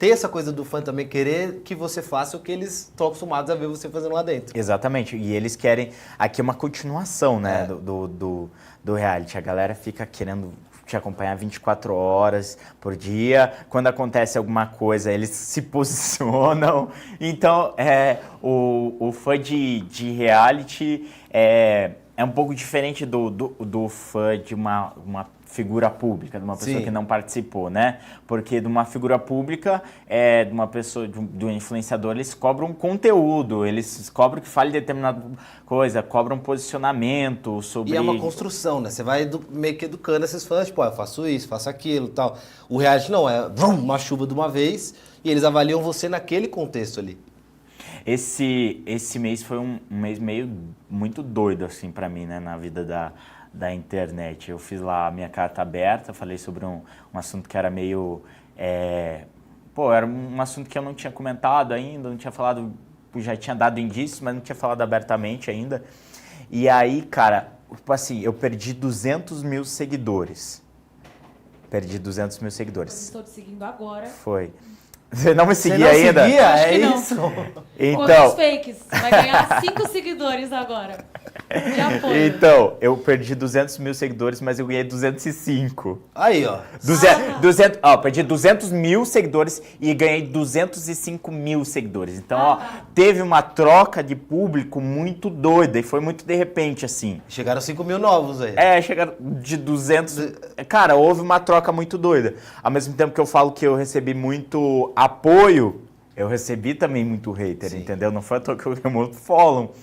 ter essa coisa do fã também, querer que você faça o que eles estão acostumados a ver você fazendo lá dentro. Exatamente. E eles querem... Aqui é uma continuação, né, do reality. A galera fica querendo te acompanhar 24 horas por dia. Quando acontece alguma coisa, eles se posicionam. Então, o fã de reality é um pouco diferente do fã de uma figura pública, de uma pessoa Sim. que não participou, né? Porque de uma figura pública, de uma pessoa, do influenciador, eles cobram conteúdo, eles cobram que fale determinada coisa, cobram posicionamento sobre... E é uma construção, né? Você vai meio que educando esses fãs, tipo, eu faço isso, faço aquilo e tal. O reality não, é uma chuva de uma vez e eles avaliam você naquele contexto ali. Esse mês foi um mês muito doido, assim, pra mim, né? Na vida da internet. Eu fiz lá a minha carta aberta, falei sobre um assunto que era meio... era um assunto que eu não tinha comentado ainda, não tinha falado... Já tinha dado indícios, mas não tinha falado abertamente ainda. E aí, cara, tipo assim, eu perdi 200 mil seguidores. Perdi 200 mil seguidores. Eu estou te seguindo agora. Foi. Você não me Você seguia não ainda? seguia? Acho É que não. isso? Então... Quantos fakes? Vai ganhar 5 seguidores agora. De apoio. Então, eu perdi 200 mil seguidores, mas eu ganhei 205. Aí, ó. Perdi 200 mil seguidores e ganhei 205 mil seguidores. Então, teve uma troca de público muito doida e foi muito de repente, assim. Chegaram 5 mil novos aí. Chegaram de 200... Cara, houve uma troca muito doida. Ao mesmo tempo que eu falo que eu recebi muito apoio, eu recebi também muito hater, Sim. entendeu? Não foi à toa que eu ganhei muito follow.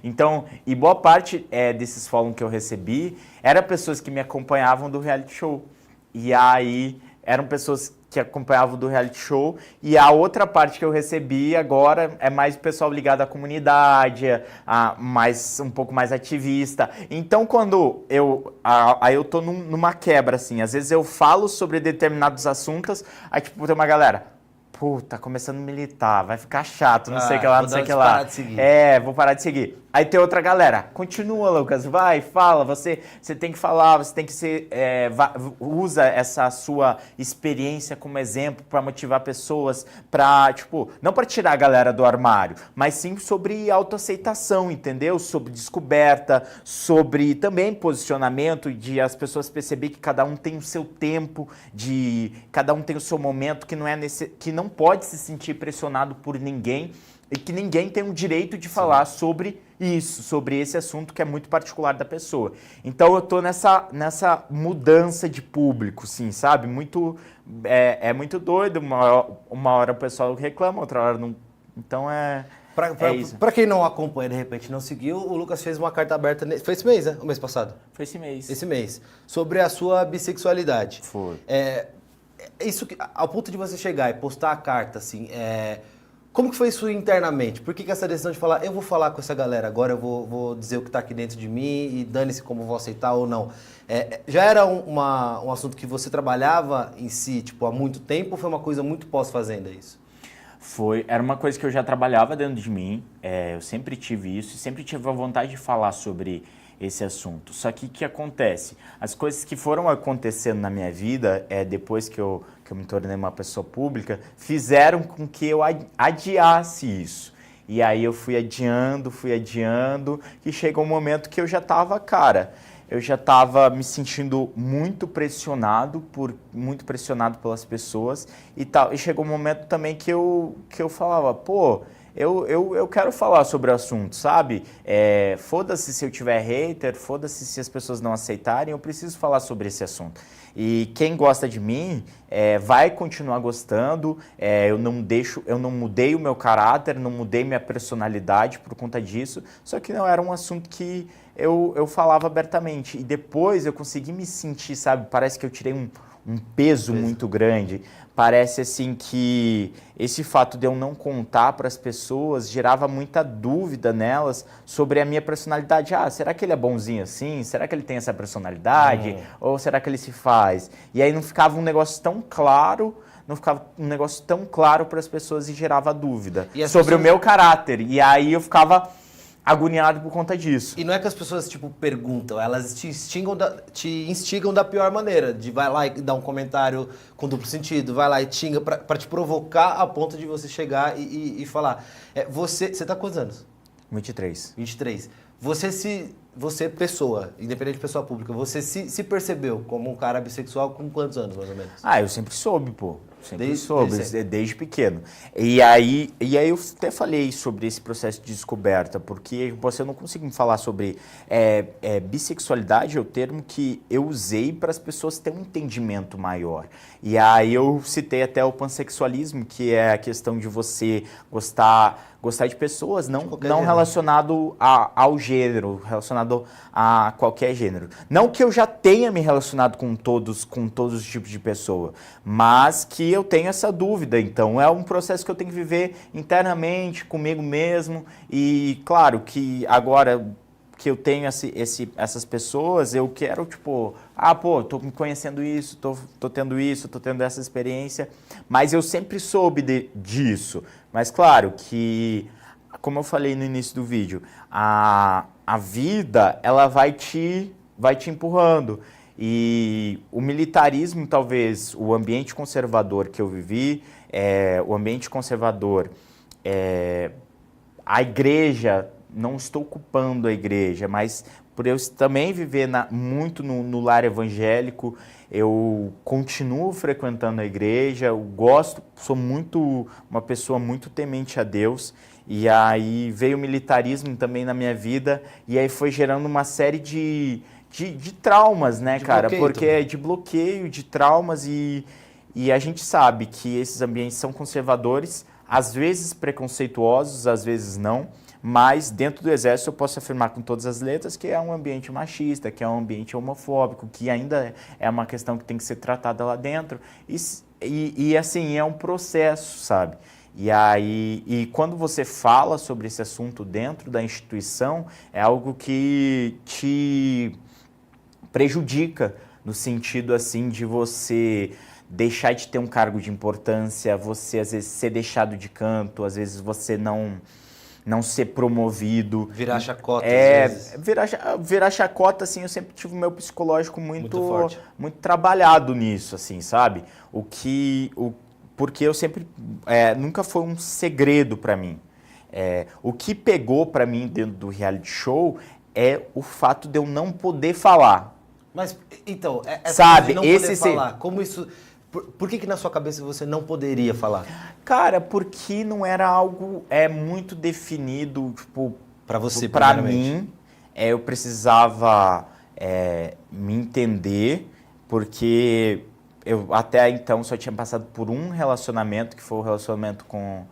Então, e boa parte desses follow que eu recebi eram pessoas que me acompanhavam do reality show. E aí, eram pessoas que acompanhavam do reality show. E a outra parte que eu recebi agora é mais o pessoal ligado à comunidade, um pouco mais ativista. Então, quando aí eu tô numa quebra, assim. Às vezes eu falo sobre determinados assuntos, aí tipo, tem uma galera... Pô, tá começando a militar, vai ficar chato, não sei o que lá, não sei o que lá. Parar de seguir. Vou parar de seguir. Aí tem outra galera, continua, Lucas, vai, fala, você tem que falar, você tem que ser, usa essa sua experiência como exemplo para motivar pessoas, para, tipo, não para tirar a galera do armário, mas sim sobre autoaceitação, entendeu? Sobre descoberta, sobre também posicionamento, de as pessoas perceber que cada um tem o seu tempo, cada um tem o seu momento, que não pode se sentir pressionado por ninguém e que ninguém tem o direito de falar sobre isso, sobre esse assunto que é muito particular da pessoa. Então eu tô nessa mudança de público, sim, sabe? Muito, muito doido, uma hora o pessoal reclama, outra hora não. Então isso. Pra quem não acompanha, de repente não seguiu, o Lucas fez uma carta aberta, foi esse mês, né? O mês passado? Foi esse mês. Esse mês. Sobre a sua bissexualidade. Foi. Isso, ao ponto de você chegar e postar a carta, assim, como que foi isso internamente? Por que essa decisão de falar, eu vou falar com essa galera agora, eu vou dizer o que está aqui dentro de mim e dane-se como eu vou aceitar ou não? Já era um assunto que você trabalhava em si, tipo, há muito tempo ou foi uma coisa muito pós-fazenda isso? Era uma coisa que eu já trabalhava dentro de mim, eu sempre tive isso e sempre tive a vontade de falar sobre esse assunto. Só que o que acontece? As coisas que foram acontecendo na minha vida, depois que eu me tornei uma pessoa pública, fizeram com que eu adiasse isso. E aí eu fui adiando, e chegou um momento que eu já estava, eu já estava me sentindo muito pressionado pelas pessoas e tal. E chegou um momento também que eu falava, pô, eu quero falar sobre o assunto, sabe? Foda-se se eu tiver hater, foda-se se as pessoas não aceitarem, eu preciso falar sobre esse assunto. E quem gosta de mim vai continuar gostando, eu não mudei o meu caráter, não mudei minha personalidade por conta disso, só que não era um assunto que eu falava abertamente. E depois eu consegui me sentir, sabe? Parece que eu tirei um peso muito grande. Parece assim que esse fato de eu não contar para as pessoas gerava muita dúvida nelas sobre a minha personalidade. Será que ele é bonzinho assim? Será que ele tem essa personalidade? Ou será que ele se faz? E aí não ficava um negócio tão claro para as pessoas e gerava dúvida sobre o meu caráter. E aí eu ficava agoniado por conta disso. E não é que as pessoas, tipo, perguntam, elas te instigam da pior maneira, de vai lá e dar um comentário com duplo sentido, vai lá e xinga pra te provocar a ponto de você chegar e falar. Você tá com quantos anos? 23. 23. Você, pessoa, independente de pessoa pública, você se percebeu como um cara bissexual com quantos anos, mais ou menos? Ah, eu sempre soube, pô. Sempre soube, desde desde pequeno. E aí eu até falei sobre esse processo de descoberta, porque você não consigo me falar sobre bissexualidade, é o termo que eu usei para as pessoas terem um entendimento maior. E aí eu citei até o pansexualismo, que é a questão de você gostar de pessoas não relacionado ao gênero, relacionado a qualquer gênero. Não que eu já tenha me relacionado com todos os tipos de pessoa, mas que eu tenho essa dúvida. Então é um processo que eu tenho que viver internamente, comigo mesmo. E claro que agora que eu tenho essas pessoas, eu quero, tipo, tô me conhecendo isso, tô tendo essa experiência, mas eu sempre soube disso. Mas claro que, como eu falei no início do vídeo, a vida, ela vai te empurrando. E o militarismo, talvez, o ambiente conservador que eu vivi, o ambiente conservador, a igreja, não estou culpando a igreja, mas por eu também viver muito no lar evangélico, eu continuo frequentando a igreja, eu sou uma pessoa muito temente a Deus, e aí veio o militarismo também na minha vida, e aí foi gerando uma série de traumas, né, cara? Porque é de bloqueio, de traumas, e a gente sabe que esses ambientes são conservadores, às vezes preconceituosos, às vezes não, mas dentro do Exército eu posso afirmar com todas as letras que é um ambiente machista, que é um ambiente homofóbico, que ainda é uma questão que tem que ser tratada lá dentro. E assim, é um processo, sabe? E quando você fala sobre esse assunto dentro da instituição, é algo que te prejudica no sentido assim de você deixar de ter um cargo de importância, você às vezes ser deixado de canto, às vezes você não ser promovido. Virar chacota, às vezes. Virar chacota, assim, eu sempre tive o meu psicológico muito forte. muito trabalhado nisso, assim, sabe? Porque eu sempre, nunca foi um segredo para mim. O que pegou para mim dentro do reality show é o fato de eu não poder falar. Mas, então, sabe, não poder falar, como isso... Por que na sua cabeça você não poderia falar? Cara, porque não era algo muito definido, tipo, para você, para mim. Eu precisava me entender, porque eu até então só tinha passado por um relacionamento, que foi o relacionamento com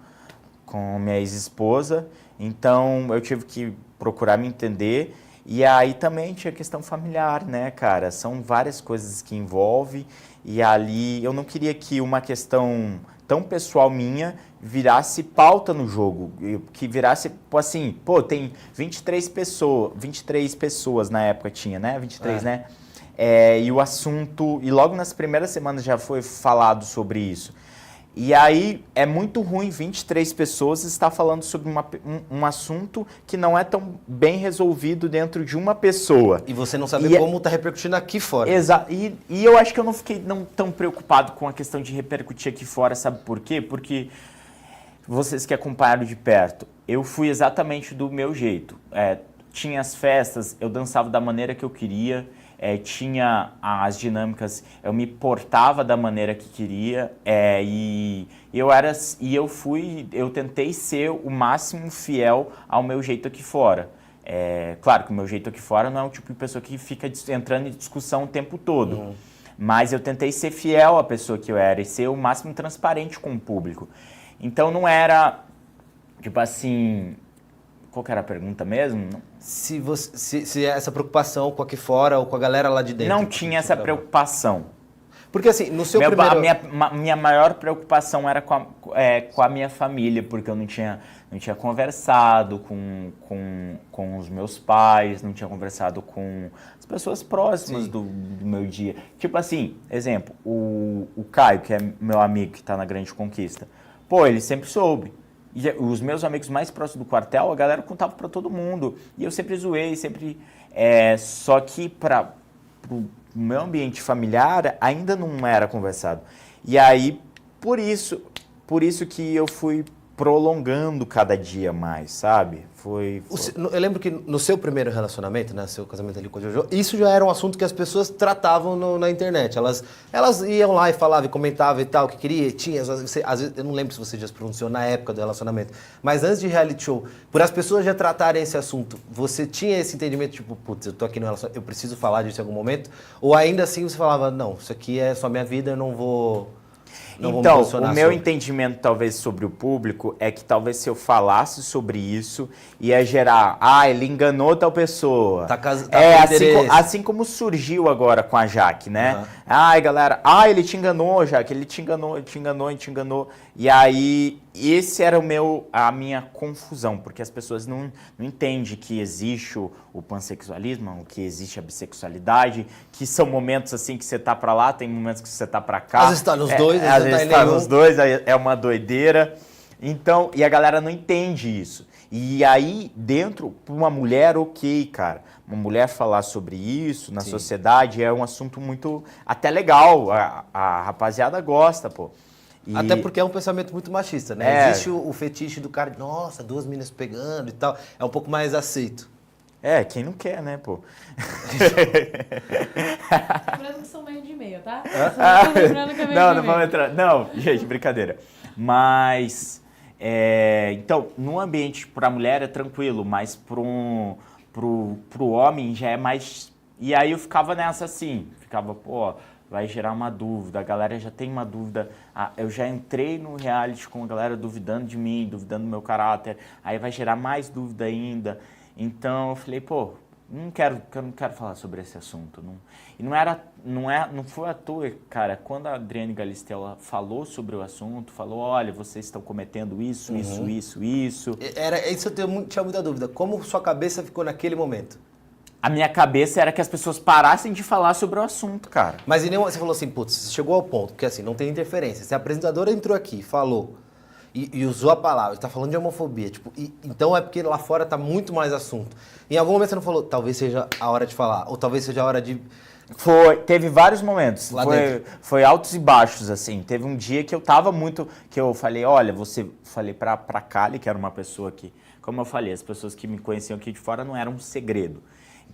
minha ex-esposa. Então eu tive que procurar me entender. E aí também tinha questão familiar, né, cara? São várias coisas que envolve. E ali eu não queria que uma questão tão pessoal minha virasse pauta no jogo, que virasse, assim, tem 23 pessoas na época tinha, né? 23, né? E o assunto, e logo nas primeiras semanas já foi falado sobre isso. E aí é muito ruim 23 pessoas estar falando sobre um assunto que não é tão bem resolvido dentro de uma pessoa. E você não sabe como está repercutindo aqui fora. Exato. E eu acho que eu não fiquei tão preocupado com a questão de repercutir aqui fora, sabe por quê? Porque vocês que acompanharam de perto, eu fui exatamente do meu jeito. Tinha as festas, eu dançava da maneira que eu queria. Tinha as dinâmicas, eu me portava da maneira que queria, eu tentei ser o máximo fiel ao meu jeito aqui fora. Claro que o meu jeito aqui fora não é o tipo de pessoa que fica entrando em discussão o tempo todo, mas eu tentei ser fiel à pessoa que eu era e ser o máximo transparente com o público. Então não era, tipo assim... Qual que era a pergunta mesmo? Se essa preocupação com aqui fora ou com a galera lá de dentro. Não tinha essa preocupação. Porque assim, no seu primeiro... minha maior preocupação era com a minha família, porque eu não tinha conversado com os meus pais, não tinha conversado com as pessoas próximas do meu dia. Tipo assim, exemplo, o Caio, que é meu amigo que está na Grande Conquista, ele sempre soube. E os meus amigos mais próximos do quartel, a galera contava pra todo mundo. E eu sempre zoei, sempre... só que pro meu ambiente familiar ainda não era conversado. E aí, por isso que eu fui prolongando cada dia mais, sabe? Eu lembro que no seu primeiro relacionamento, né, seu casamento ali com a Jojo, isso já era um assunto que as pessoas tratavam na internet. Elas iam lá e falavam e comentavam e tal, o que queria, tinha, às vezes, eu não lembro se você já se pronunciou na época do relacionamento, mas antes de reality show, por as pessoas já tratarem esse assunto, você tinha esse entendimento, tipo, putz, eu tô aqui no relacionamento, eu preciso falar disso em algum momento? Ou ainda assim você falava, não, isso aqui é só minha vida, eu não vou... Então, o meu entendimento talvez sobre o público é que talvez se eu falasse sobre isso, ia gerar, ele enganou tal pessoa. Assim como surgiu agora com a Jaque, né? Uhum. Ai, galera, ele te enganou, Jaque, ele te enganou. E aí, esse era a minha confusão, porque as pessoas não entendem que existe o pansexualismo, que existe a bissexualidade, que são momentos assim que você tá pra lá, tem momentos que você tá pra cá. Às vezes tá nos dois, às vezes tá nos dois, é uma doideira. Então, e a galera não entende isso. E aí, dentro, pra uma mulher, ok, cara. Uma mulher falar sobre isso na sociedade é um assunto muito, até legal. A rapaziada gosta, pô. Até porque é um pensamento muito machista, né? Existe o fetiche do cara, nossa, duas meninas pegando e tal. É um pouco mais aceito. Quem não quer, né, pô? Lembrando que são meio de meio, tá? Não vamos entrar. Não, gente, brincadeira. Mas, então, no ambiente para a mulher é tranquilo, mas pro homem já é mais... E aí eu ficava nessa assim, vai gerar uma dúvida, a galera já tem uma dúvida. Eu já entrei no reality com a galera duvidando de mim, duvidando do meu caráter, aí vai gerar mais dúvida ainda. Então eu falei, não quero falar sobre esse assunto. E não foi à toa, cara, quando a Adriane Galisteu falou sobre o assunto, falou, olha, vocês estão cometendo isso. Isso eu tinha muita dúvida. Como sua cabeça ficou naquele momento? A minha cabeça era que as pessoas parassem de falar sobre o assunto, cara. Mas você falou assim, putz, chegou ao ponto, porque assim, não tem interferência. Se a apresentadora entrou aqui, falou e usou a palavra, está falando de homofobia, tipo, então é porque lá fora tá muito mais assunto. Em algum momento você não falou, talvez seja a hora de falar, ou talvez seja a hora de... Teve vários momentos, foi altos e baixos, assim. Teve um dia que eu tava muito, que eu falei, olha, falei pra Kali, que era uma pessoa que, como eu falei, as pessoas que me conheciam aqui de fora não era um segredo.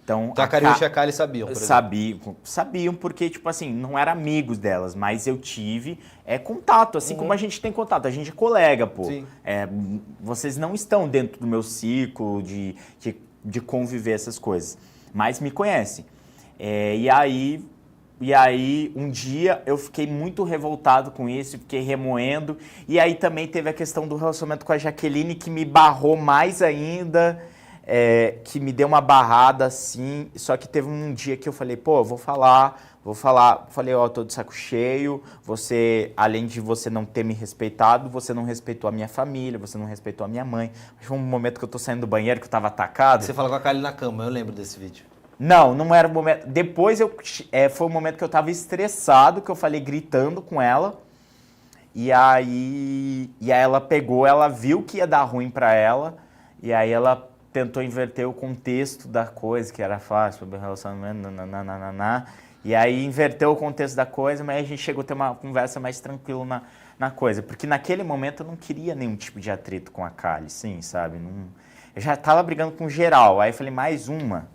Então a Cariúcha e a Kali sabiam, por exemplo. Sabiam porque, tipo assim, não eram amigos delas, mas eu tive contato, assim como a gente tem contato. A gente é colega, pô. Sim. Vocês não estão dentro do meu ciclo de conviver essas coisas, mas me conhecem. E aí, um dia eu fiquei muito revoltado com isso, fiquei remoendo. E aí também teve a questão do relacionamento com a Jaqueline, que me barrou mais ainda. Que me deu uma barrada assim, só que teve um dia que eu falei, vou falar, falei, tô de saco cheio, além de você não ter me respeitado, você não respeitou a minha família, você não respeitou a minha mãe. Foi um momento que eu tô saindo do banheiro, que eu tava atacado. Você fala com a Kali na cama, eu lembro desse vídeo. Não era o momento, depois foi o momento que eu tava estressado, que eu falei gritando com ela, e aí ela pegou, ela viu que ia dar ruim pra ela, e aí ela tentou inverter o contexto da coisa, que era fácil, sobre o relacionamento, e aí inverteu o contexto da coisa, mas a gente chegou a ter uma conversa mais tranquila na coisa, porque naquele momento eu não queria nenhum tipo de atrito com a Kali, sim, sabe? Eu já tava brigando com geral, aí eu falei, mais uma.